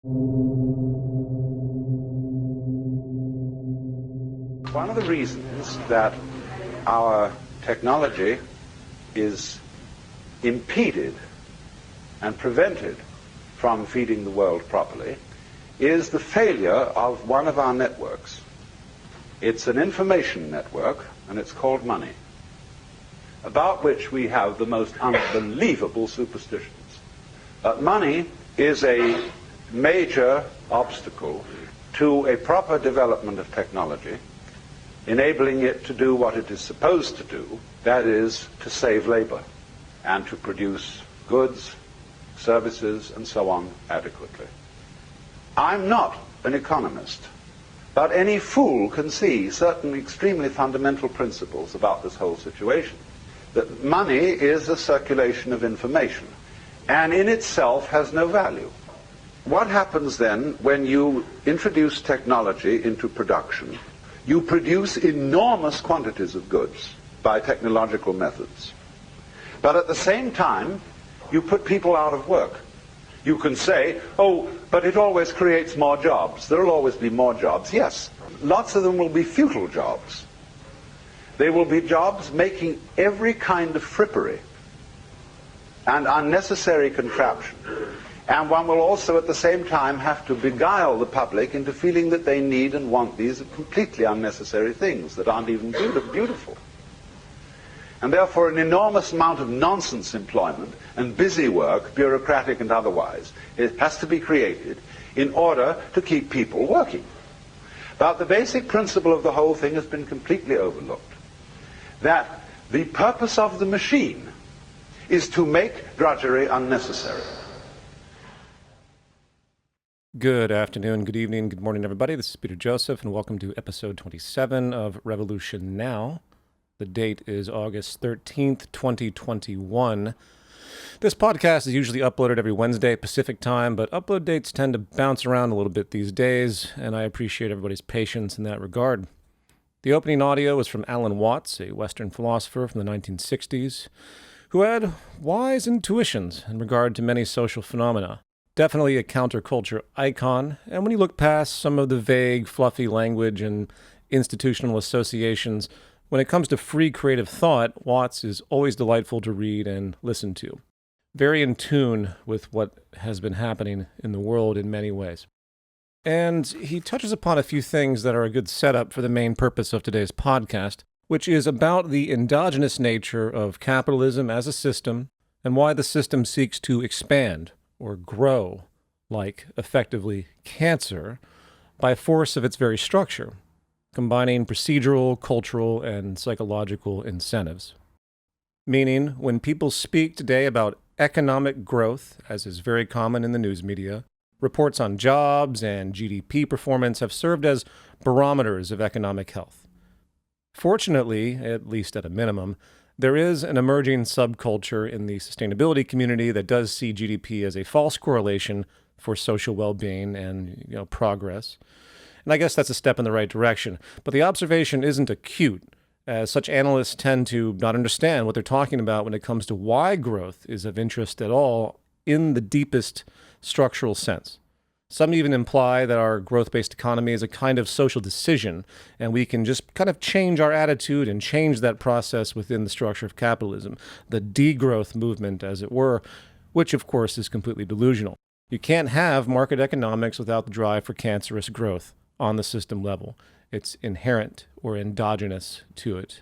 One of the reasons that our technology is impeded and prevented from feeding the world properly is the failure of one of our networks. It's an information network, and it's called money, about which we have the most unbelievable superstitions. Money is a major obstacle to a proper development of technology, enabling it to do what it is supposed to do, that is, to save labor and to produce goods, services, and so on adequately. I'm not an economist, but any fool can see certain extremely fundamental principles about this whole situation. That money is a circulation of information, and in itself has no value. What happens then when you introduce technology into production? You produce enormous quantities of goods by technological methods. But at the same time, you put people out of work. You can say, oh, but it always creates more jobs. There will always be more jobs. Yes, lots of them will be futile jobs. They will be jobs making every kind of frippery and unnecessary contraption. And one will also at the same time have to beguile the public into feeling that they need and want these completely unnecessary things that aren't even beautiful. And therefore an enormous amount of nonsense employment and busy work, bureaucratic and otherwise, it has to be created in order to keep people working. But the basic principle of the whole thing has been completely overlooked. That the purpose of the machine is to make drudgery unnecessary. Good afternoon, good evening, good morning, everybody. This is Peter Joseph, and welcome to episode 27 of Revolution Now. The date is August 13th, 2021. This podcast is usually uploaded every Wednesday Pacific time, but upload dates tend to bounce around a little bit these days, and I appreciate everybody's patience in that regard. The opening audio was from Alan Watts, a Western philosopher from the 1960s, who had wise intuitions in regard to many social phenomena. Definitely a counterculture icon, and when you look past some of the vague, fluffy language and institutional associations, when it comes to free creative thought, Watts is always delightful to read and listen to. Very in tune with what has been happening in the world in many ways. And he touches upon a few things that are a good setup for the main purpose of today's podcast, which is about the endogenous nature of capitalism as a system and why the system seeks to expand or grow, like, effectively, cancer, by force of its very structure, combining procedural, cultural, and psychological incentives. Meaning, when people speak today about economic growth, as is very common in the news media, reports on jobs and GDP performance have served as barometers of economic health. Fortunately, at least at a minimum, there is an emerging subculture in the sustainability community that does see GDP as a false correlation for social well-being and, progress. And I guess that's a step in the right direction. But the observation isn't acute, as such analysts tend to not understand what they're talking about when it comes to why growth is of interest at all in the deepest structural sense. Some even imply that our growth-based economy is a kind of social decision, and we can just kind of change our attitude and change that process within the structure of capitalism, the degrowth movement, as it were, which, of course, is completely delusional. You can't have market economics without the drive for cancerous growth on the system level. It's inherent or endogenous to it.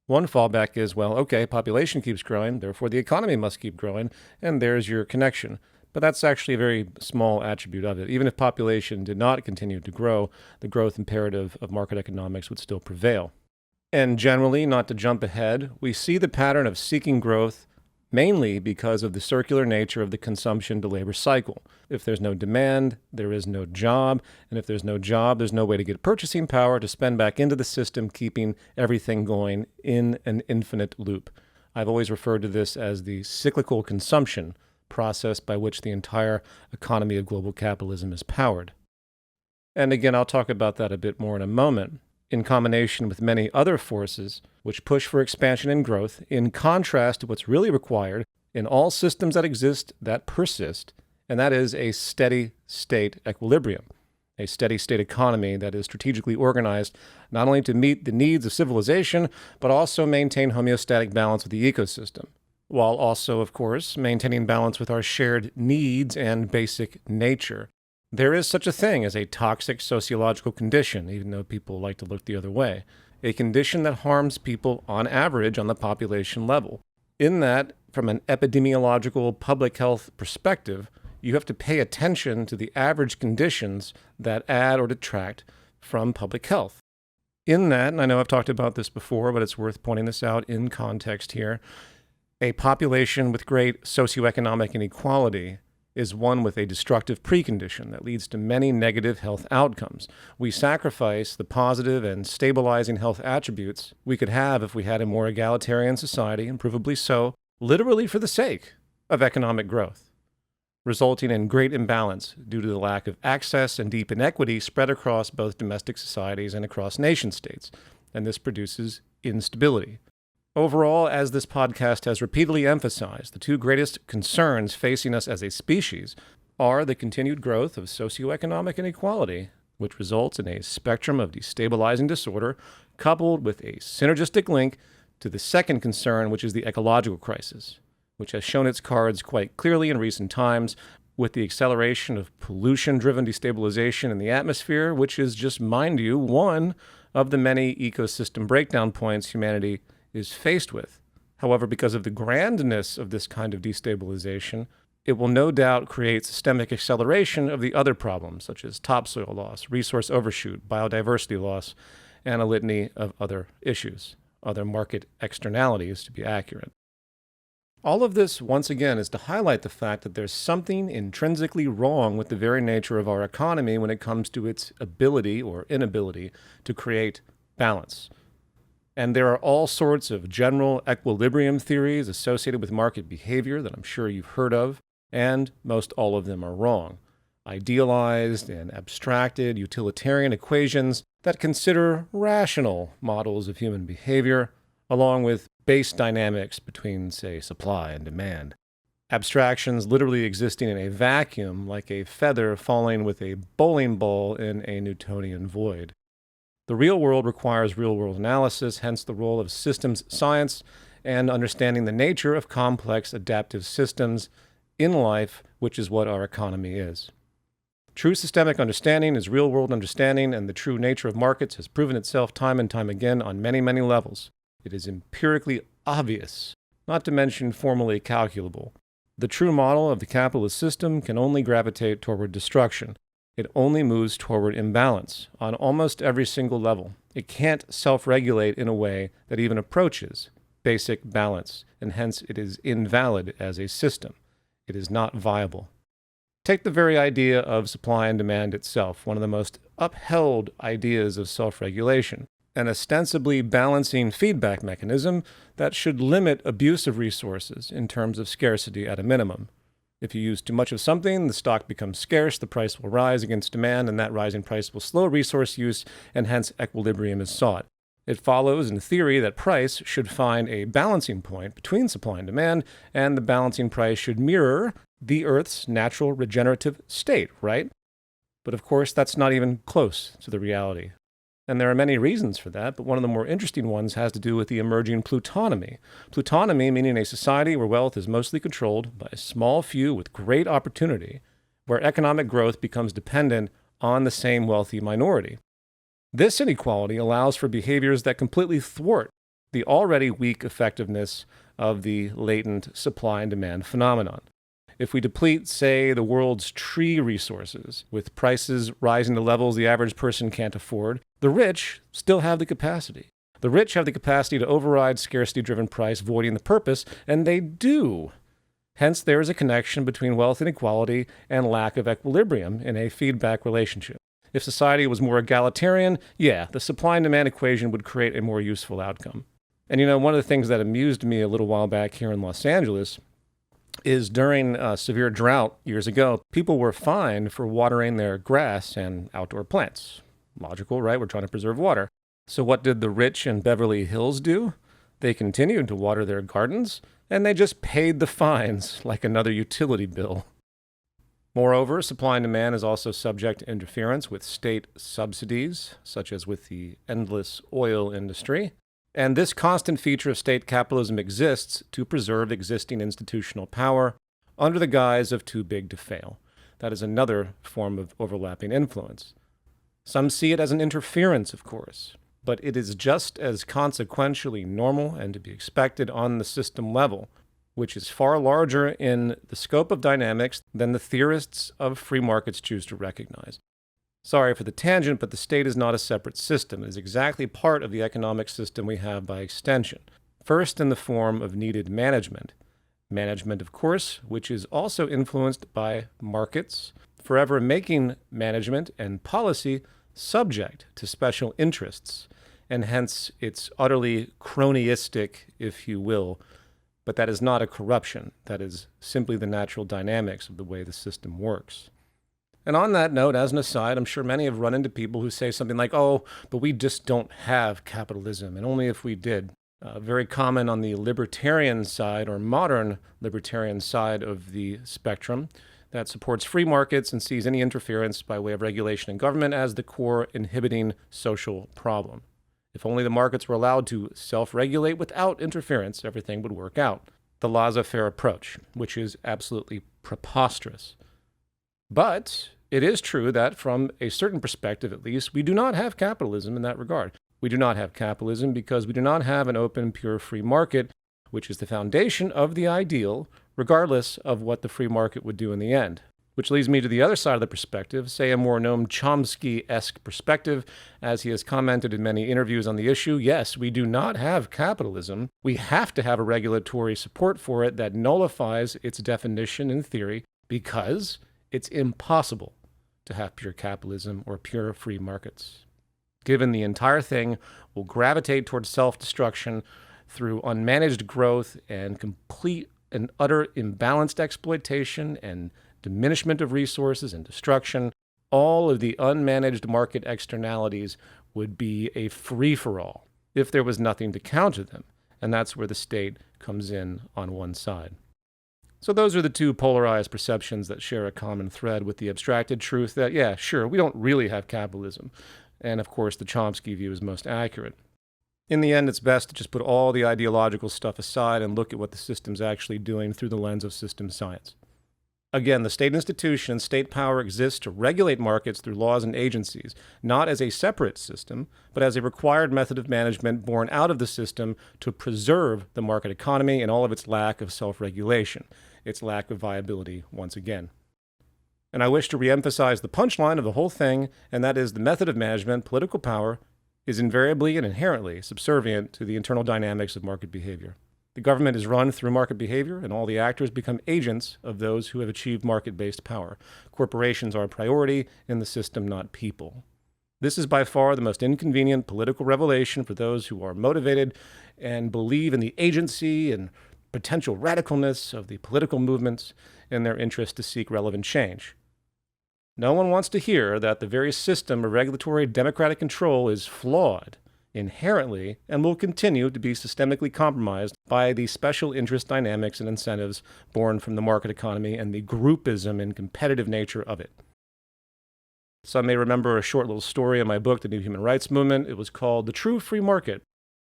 One fallback is, well, okay, population keeps growing, therefore the economy must keep growing, and there's your connection. But that's actually a very small attribute of it. Even if population did not continue to grow, the growth imperative of market economics would still prevail. And generally, not to jump ahead, we see the pattern of seeking growth mainly because of the circular nature of the consumption to labor cycle. If there's no demand, there is no job, and if there's no job, there's no way to get purchasing power to spend back into the system, keeping everything going in an infinite loop. I've always referred to this as the cyclical consumption process by which the entire economy of global capitalism is powered. And again, I'll talk about that a bit more in a moment, in combination with many other forces which push for expansion and growth, in contrast to what's really required in all systems that exist, that persist, and that is a steady state equilibrium, a steady state economy that is strategically organized not only to meet the needs of civilization, but also maintain homeostatic balance with the ecosystem, while also, of course, maintaining balance with our shared needs and basic nature. There is such a thing as a toxic sociological condition, even though people like to look the other way, a condition that harms people on average on the population level. In that, from an epidemiological public health perspective, you have to pay attention to the average conditions that add or detract from public health. In that, and I know I've talked about this before, but it's worth pointing this out in context here, a population with great socioeconomic inequality is one with a destructive precondition that leads to many negative health outcomes. We sacrifice the positive and stabilizing health attributes we could have if we had a more egalitarian society, and provably so, literally for the sake of economic growth, resulting in great imbalance due to the lack of access and deep inequity spread across both domestic societies and across nation states, and this produces instability. Overall, as this podcast has repeatedly emphasized, the two greatest concerns facing us as a species are the continued growth of socioeconomic inequality, which results in a spectrum of destabilizing disorder, coupled with a synergistic link to the second concern, which is the ecological crisis, which has shown its cards quite clearly in recent times with the acceleration of pollution-driven destabilization in the atmosphere, which is just, mind you, one of the many ecosystem breakdown points humanity is faced with. However, because of the grandness of this kind of destabilization, it will no doubt create systemic acceleration of the other problems, such as topsoil loss, resource overshoot, biodiversity loss, and a litany of other issues, other market externalities to be accurate. All of this, once again, is to highlight the fact that there's something intrinsically wrong with the very nature of our economy when it comes to its ability or inability to create balance. And there are all sorts of general equilibrium theories associated with market behavior that I'm sure you've heard of, and most all of them are wrong. Idealized and abstracted utilitarian equations that consider rational models of human behavior, along with base dynamics between, say, supply and demand. Abstractions literally existing in a vacuum, like a feather falling with a bowling ball in a Newtonian void. The real world requires real-world analysis, hence the role of systems science and understanding the nature of complex adaptive systems in life, which is what our economy is. True systemic understanding is real-world understanding, and the true nature of markets has proven itself time and time again on many, many levels. It is empirically obvious, not to mention formally calculable. The true model of the capitalist system can only gravitate toward destruction. It only moves toward imbalance on almost every single level. It can't self-regulate in a way that even approaches basic balance, and hence it is invalid as a system. It is not viable. Take the very idea of supply and demand itself, one of the most upheld ideas of self-regulation, an ostensibly balancing feedback mechanism that should limit abuse of resources in terms of scarcity at a minimum. If you use too much of something, the stock becomes scarce, the price will rise against demand, and that rising price will slow resource use, and hence equilibrium is sought. It follows in theory that price should find a balancing point between supply and demand, and the balancing price should mirror the Earth's natural regenerative state, right? But of course, that's not even close to the reality. And there are many reasons for that, but one of the more interesting ones has to do with the emerging plutonomy. Plutonomy meaning a society where wealth is mostly controlled by a small few with great opportunity, where economic growth becomes dependent on the same wealthy minority. This inequality allows for behaviors that completely thwart the already weak effectiveness of the latent supply and demand phenomenon. If we deplete, say, the world's tree resources, with prices rising to levels the average person can't afford, the rich still have the capacity. The rich have the capacity to override scarcity-driven price, voiding the purpose, and they do. Hence, there is a connection between wealth inequality and lack of equilibrium in a feedback relationship. If society was more egalitarian, the supply and demand equation would create a more useful outcome. And one of the things that amused me a little while back here in Los Angeles is during a severe drought years ago, people were fined for watering their grass and outdoor plants. Logical, right? We're trying to preserve water. So what did the rich in Beverly Hills do? They continued to water their gardens, and they just paid the fines like another utility bill. Moreover, supply and demand is also subject to interference with state subsidies, such as with the endless oil industry. And this constant feature of state capitalism exists to preserve existing institutional power under the guise of too big to fail. That is another form of overlapping influence. Some see it as an interference, of course, but it is just as consequentially normal and to be expected on the system level, which is far larger in the scope of dynamics than the theorists of free markets choose to recognize. Sorry for the tangent, but the state is not a separate system. It is exactly part of the economic system we have by extension. First, in the form of needed management. Management, of course, which is also influenced by markets, forever making management and policy subject to special interests, and hence it's utterly cronyistic, if you will. But that is not a corruption. That is simply the natural dynamics of the way the system works. And on that note, as an aside, I'm sure many have run into people who say something like, oh, but we just don't have capitalism, and only if we did. Very common on the libertarian side, or modern libertarian side of the spectrum, that supports free markets and sees any interference by way of regulation in government as the core inhibiting social problem. If only the markets were allowed to self-regulate without interference, everything would work out. The laissez-faire approach, which is absolutely preposterous. But it is true that from a certain perspective, at least, we do not have capitalism in that regard. We do not have capitalism because we do not have an open, pure free market, which is the foundation of the ideal, regardless of what the free market would do in the end. Which leads me to the other side of the perspective, say a more Noam Chomsky-esque perspective, as he has commented in many interviews on the issue. Yes, we do not have capitalism. We have to have a regulatory support for it that nullifies its definition in theory because it's impossible to have pure capitalism or pure free markets. Given the entire thing will gravitate towards self-destruction through unmanaged growth and complete and utter imbalanced exploitation and diminishment of resources and destruction, all of the unmanaged market externalities would be a free-for-all if there was nothing to counter them, and that's where the state comes in on one side. So those are the two polarized perceptions that share a common thread with the abstracted truth that, yeah, sure, we don't really have capitalism. And of course, the Chomsky view is most accurate. In the end, it's best to just put all the ideological stuff aside and look at what the system's actually doing through the lens of system science. Again, the state institution and state power exists to regulate markets through laws and agencies, not as a separate system, but as a required method of management born out of the system to preserve the market economy and all of its lack of self-regulation, its lack of viability once again. And I wish to reemphasize the punchline of the whole thing, and that is the method of management, political power, is invariably and inherently subservient to the internal dynamics of market behavior. The government is run through market behavior, and all the actors become agents of those who have achieved market-based power. Corporations are a priority in the system, not people. This is by far the most inconvenient political revelation for those who are motivated and believe in the agency and potential radicalness of the political movements in their interest to seek relevant change. No one wants to hear that the very system of regulatory democratic control is flawed inherently and will continue to be systemically compromised by the special interest dynamics and incentives born from the market economy and the groupism and competitive nature of it. Some may remember a short little story in my book, The New Human Rights Movement. It was called The True Free Market,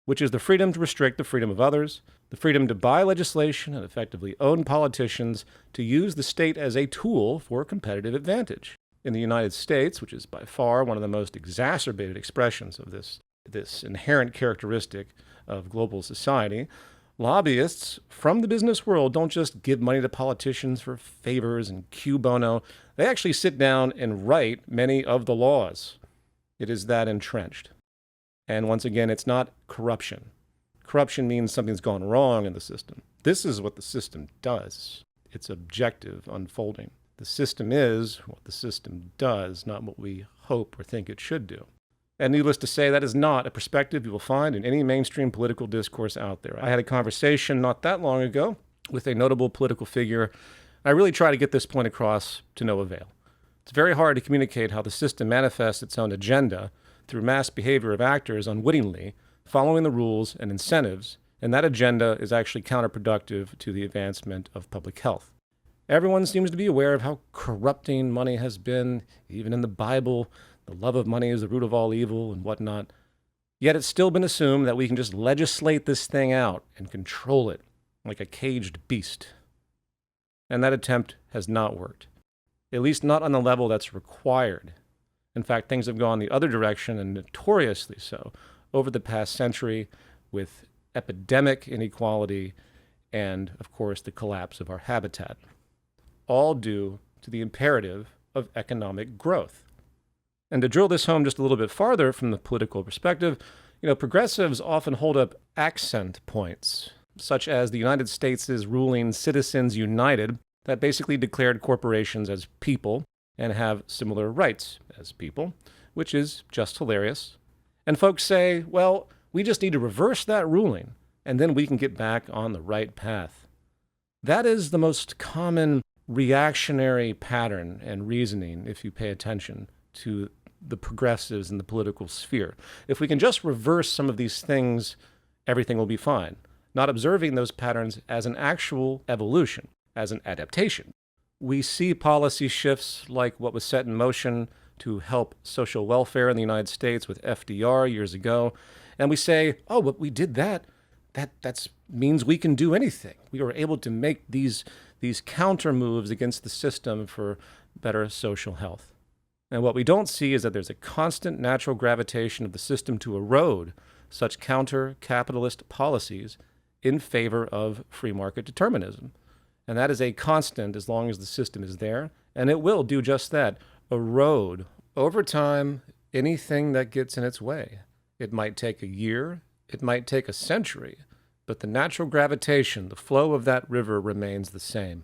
which is the freedom to restrict the freedom of others, the freedom to buy legislation and effectively own politicians to use the state as a tool for competitive advantage. In the United States, which is by far one of the most exacerbated expressions of this inherent characteristic of global society, lobbyists from the business world don't just give money to politicians for favors and cue bono. They actually sit down and write many of the laws. It is that entrenched. And once again, it's not corruption. Corruption means something's gone wrong in the system. This is what the system does. It's objective unfolding. The system is what the system does, not what we hope or think it should do. And needless to say, that is not a perspective you will find in any mainstream political discourse out there. I had a conversation not that long ago with a notable political figure. I really try to get this point across to no avail. It's very hard to communicate how the system manifests its own agenda through mass behavior of actors unwittingly, following the rules and incentives, and that agenda is actually counterproductive to the advancement of public health. Everyone seems to be aware of how corrupting money has been. Even in the Bible, the love of money is the root of all evil and whatnot. Yet it's still been assumed that we can just legislate this thing out and control it like a caged beast. And that attempt has not worked, at least not on the level that's required. In fact, things have gone the other direction, and notoriously so, over the past century, with epidemic inequality and, of course, the collapse of our habitat, all due to the imperative of economic growth. And to drill this home just a little bit farther from the political perspective, progressives often hold up accent points, such as the United States' ruling Citizens United that basically declared corporations as people and have similar rights as people, which is just hilarious. And folks say, well, we just need to reverse that ruling, and then we can get back on the right path. That is the most common reactionary pattern and reasoning if you pay attention to the progressives in the political sphere. If we can just reverse some of these things, everything will be fine. Not observing those patterns as an actual evolution, as an adaptation. We see policy shifts like what was set in motion to help social welfare in the United States with FDR years ago, and we say, oh, but we did that. That means we can do anything. We were able to make these counter moves against the system for better social health. And what we don't see is that there's a constant natural gravitation of the system to erode such counter-capitalist policies in favor of free market determinism. And that is a constant as long as the system is there, and it will do just that, erode over time anything that gets in its way. It might take a year, it might take a century, but the natural gravitation, the flow of that river remains the same,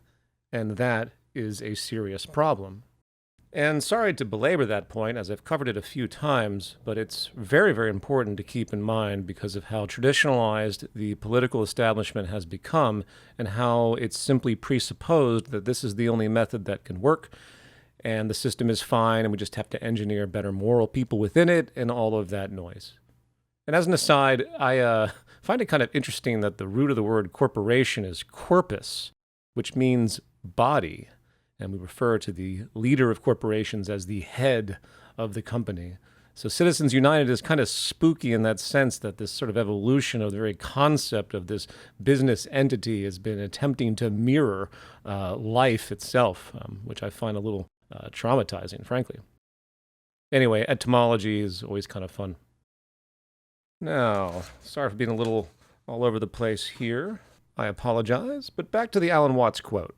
and that is a serious problem. And sorry to belabor that point, as I've covered it a few times, but it's very, very important to keep in mind because of how traditionalized the political establishment has become and how it's simply presupposed that this is the only method that can work and the system is fine and we just have to engineer better moral people within it and all of that noise. And as an aside, I find it kind of interesting that the root of the word corporation is corpus, which means body. And we refer to the leader of corporations as the head of the company. So Citizens United is kind of spooky in that sense that this sort of evolution of the very concept of this business entity has been attempting to mirror life itself, which I find a little traumatizing, frankly. Anyway, etymology is always kind of fun. Now, sorry for being a little all over the place here. I apologize, but back to the Alan Watts quote.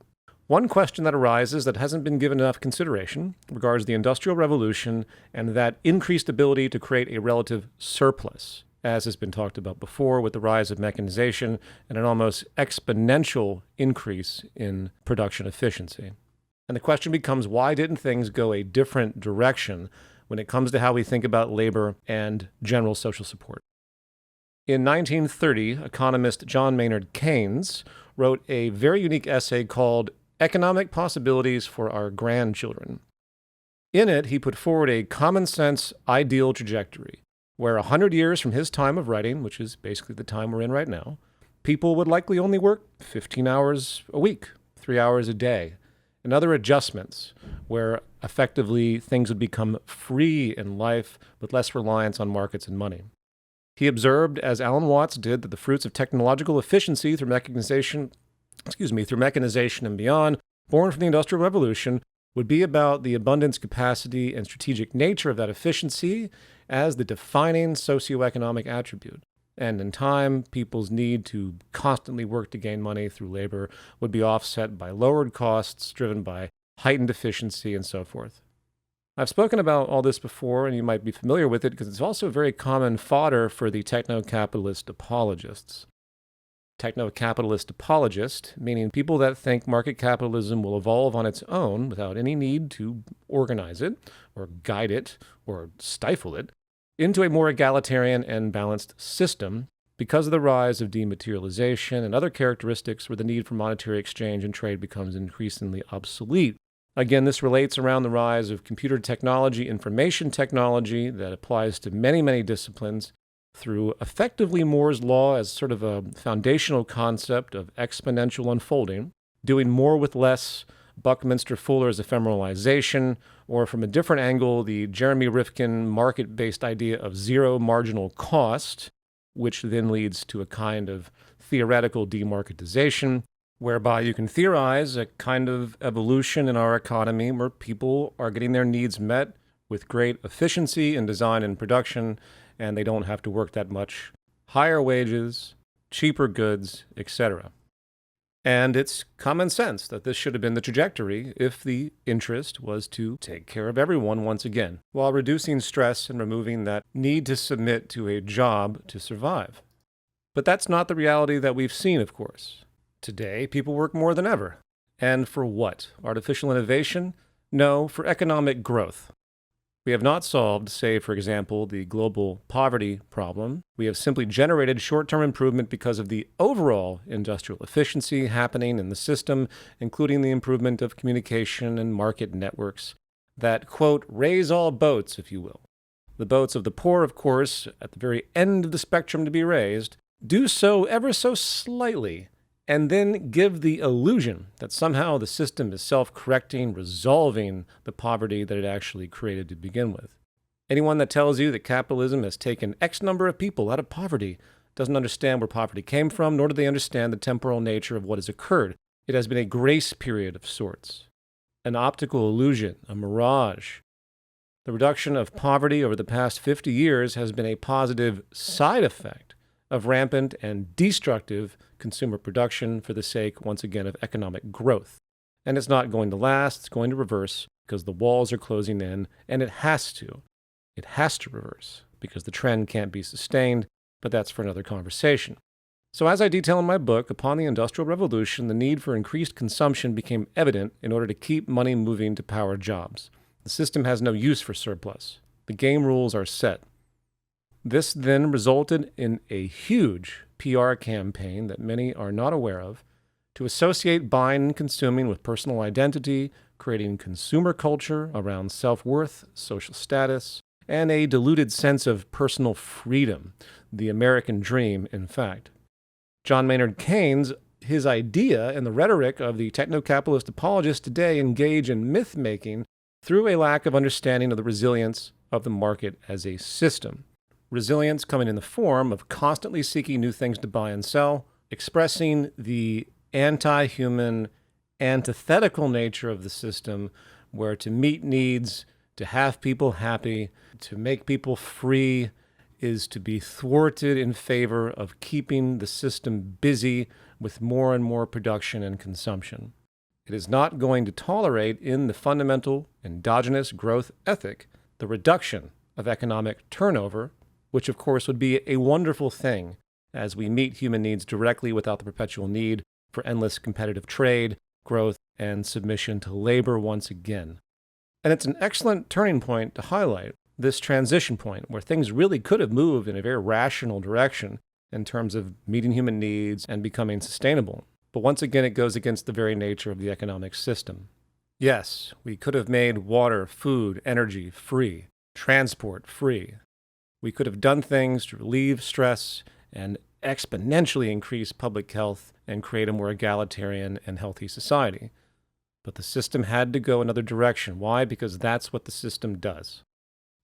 One question that arises that hasn't been given enough consideration regards the Industrial Revolution and that increased ability to create a relative surplus, as has been talked about before with the rise of mechanization and an almost exponential increase in production efficiency. And the question becomes, why didn't things go a different direction when it comes to how we think about labor and general social support? In 1930, economist John Maynard Keynes wrote a very unique essay called Economic Possibilities for Our Grandchildren. In it, he put forward a common-sense ideal trajectory, where 100 years from his time of writing, which is basically the time we're in right now, people would likely only work 15 hours a week, 3 hours a day, and other adjustments, where effectively things would become free in life with less reliance on markets and money. He observed, as Alan Watts did, that the fruits of technological efficiency through mechanization and beyond, born from the Industrial Revolution, would be about the abundance, capacity, and strategic nature of that efficiency as the defining socioeconomic attribute. And in time, people's need to constantly work to gain money through labor would be offset by lowered costs driven by heightened efficiency and so forth. I've spoken about all this before, and you might be familiar with it because it's also very common fodder for the techno-capitalist apologists. Techno-capitalist apologist, meaning people that think market capitalism will evolve on its own without any need to organize it, or guide it, or stifle it, into a more egalitarian and balanced system because of the rise of dematerialization and other characteristics where the need for monetary exchange and trade becomes increasingly obsolete. Again, this relates around the rise of computer technology, information technology that applies to many, many disciplines through effectively Moore's law as sort of a foundational concept of exponential unfolding, doing more with less, Buckminster Fuller's ephemeralization, or from a different angle, the Jeremy Rifkin market-based idea of zero marginal cost, which then leads to a kind of theoretical demarketization, whereby you can theorize a kind of evolution in our economy where people are getting their needs met with great efficiency in design and production, and they don't have to work that much, higher wages, cheaper goods, etc. And it's common sense that this should have been the trajectory if the interest was to take care of everyone once again, while reducing stress and removing that need to submit to a job to survive. But that's not the reality that we've seen, of course. Today, people work more than ever. And for what? Artificial innovation? No, for economic growth. We have not solved, say, for example, the global poverty problem. We have simply generated short-term improvement because of the overall industrial efficiency happening in the system, including the improvement of communication and market networks that, quote, raise all boats, if you will. The boats of the poor, of course, at the very end of the spectrum to be raised, do so ever so slightly, and then give the illusion that somehow the system is self-correcting, resolving the poverty that it actually created to begin with. Anyone that tells you that capitalism has taken X number of people out of poverty doesn't understand where poverty came from, nor do they understand the temporal nature of what has occurred. It has been a grace period of sorts, an optical illusion, a mirage. The reduction of poverty over the past 50 years has been a positive side effect of rampant and destructive consumer production for the sake, once again, of economic growth. And it's not going to last, it's going to reverse because the walls are closing in, and it has to. It has to reverse because the trend can't be sustained, but that's for another conversation. So as I detail in my book, upon the Industrial Revolution, the need for increased consumption became evident in order to keep money moving to power jobs. The system has no use for surplus. The game rules are set. This then resulted in a huge PR campaign that many are not aware of to associate buying and consuming with personal identity, creating consumer culture around self-worth, social status, and a diluted sense of personal freedom, the American dream, in fact. John Maynard Keynes, his idea and the rhetoric of the techno-capitalist apologists today engage in myth-making through a lack of understanding of the resilience of the market as a system. Resilience coming in the form of constantly seeking new things to buy and sell, expressing the anti-human, antithetical nature of the system, where to meet needs, to have people happy, to make people free, is to be thwarted in favor of keeping the system busy with more and more production and consumption. It is not going to tolerate in the fundamental endogenous growth ethic the reduction of economic turnover, which of course would be a wonderful thing as we meet human needs directly without the perpetual need for endless competitive trade, growth, and submission to labor once again. And it's an excellent turning point to highlight this transition point where things really could have moved in a very rational direction in terms of meeting human needs and becoming sustainable. But once again, it goes against the very nature of the economic system. Yes, we could have made water, food, energy free, transport free. We could have done things to relieve stress and exponentially increase public health and create a more egalitarian and healthy society. But the system had to go another direction. Why? Because that's what the system does.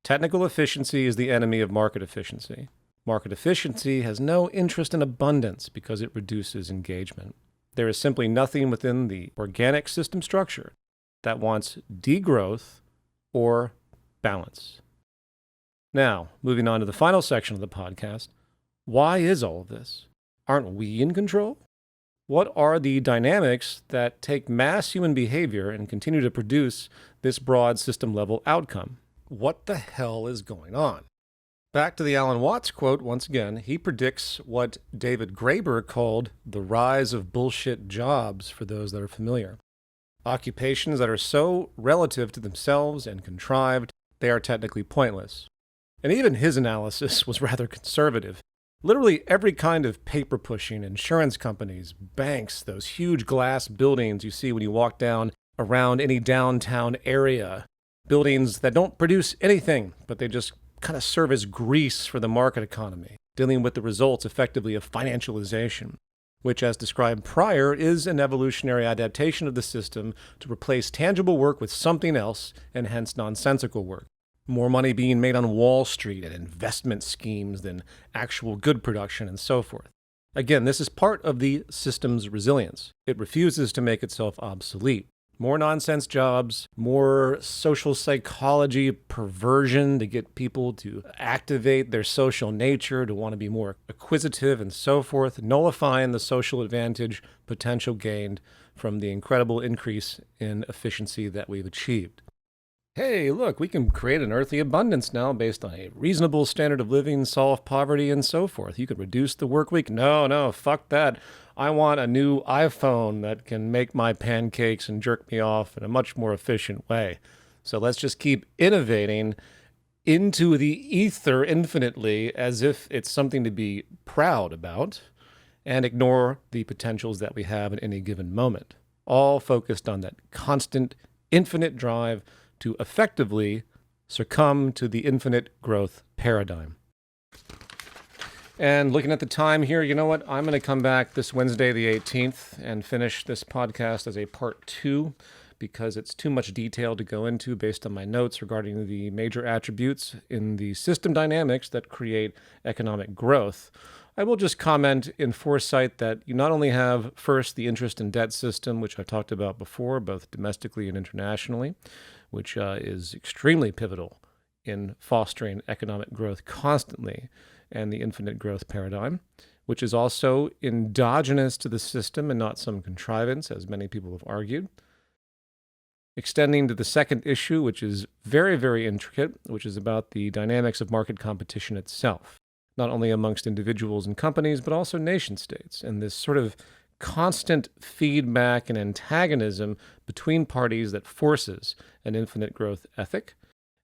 Technical efficiency is the enemy of market efficiency. Market efficiency has no interest in abundance because it reduces engagement. There is simply nothing within the organic system structure that wants degrowth or balance. Now, moving on to the final section of the podcast, why is all of this? Aren't we in control? What are the dynamics that take mass human behavior and continue to produce this broad system-level outcome? What the hell is going on? Back to the Alan Watts quote once again, he predicts what David Graeber called the rise of bullshit jobs, for those that are familiar. Occupations that are so relative to themselves and contrived, they are technically pointless. And even his analysis was rather conservative. Literally every kind of paper pushing, insurance companies, banks, those huge glass buildings you see when you walk down around any downtown area, buildings that don't produce anything, but they just kind of serve as grease for the market economy, dealing with the results effectively of financialization. which, as described prior, is an evolutionary adaptation of the system to replace tangible work with something else, and hence nonsensical work. More money being made on Wall Street and investment schemes than actual good production and so forth. Again, this is part of the system's resilience. It refuses to make itself obsolete. More nonsense jobs, more social psychology perversion to get people to activate their social nature, to want to be more acquisitive and so forth, nullifying the social advantage potential gained from the incredible increase in efficiency that we've achieved. Hey, look, we can create an earthly abundance now based on a reasonable standard of living, solve poverty, and so forth. You could reduce the work week. No, fuck that. I want a new iPhone that can make my pancakes and jerk me off in a much more efficient way. So let's just keep innovating into the ether infinitely as if it's something to be proud about, and ignore the potentials that we have at any given moment. All focused on that constant, infinite drive to effectively succumb to the infinite growth paradigm. And looking at the time here, you know what? I'm going to come back this Wednesday, the 18th, and finish this podcast as a part 2, because it's too much detail to go into based on my notes regarding the major attributes in the system dynamics that create economic growth. I will just comment in foresight that you not only have, first, the interest and debt system, which I've talked about before, both domestically and internationally, which is extremely pivotal in fostering economic growth constantly, and the infinite growth paradigm, which is also endogenous to the system and not some contrivance, as many people have argued. Extending to the second issue, which is very, very intricate, which is about the dynamics of market competition itself, not only amongst individuals and companies, but also nation states, and this sort of constant feedback and antagonism between parties that forces an infinite growth ethic.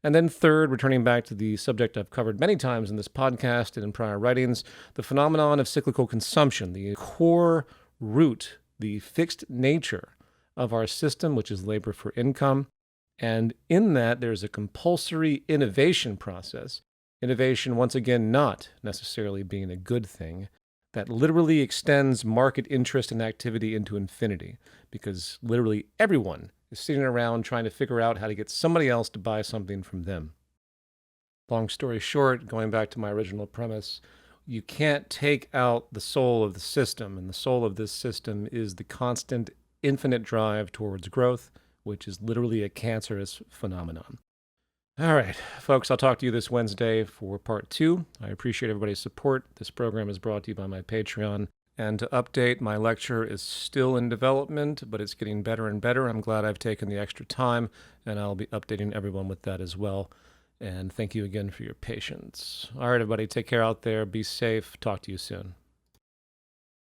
And then third, returning back to the subject I've covered many times in this podcast and in prior writings, the phenomenon of cyclical consumption, the core root, the fixed nature of our system, which is labor for income. And in that, there's a compulsory innovation process. Innovation, once again, not necessarily being a good thing, that literally extends market interest and activity into infinity, because literally everyone is sitting around trying to figure out how to get somebody else to buy something from them. Long story short, going back to my original premise, you can't take out the soul of the system, and the soul of this system is the constant, infinite drive towards growth, which is literally a cancerous phenomenon. All right, folks, I'll talk to you this Wednesday for part 2. I appreciate everybody's support. This program is brought to you by my Patreon. And to update, my lecture is still in development, but it's getting better and better. I'm glad I've taken the extra time, and I'll be updating everyone with that as well. And thank you again for your patience. All right, everybody, take care out there. Be safe. Talk to you soon.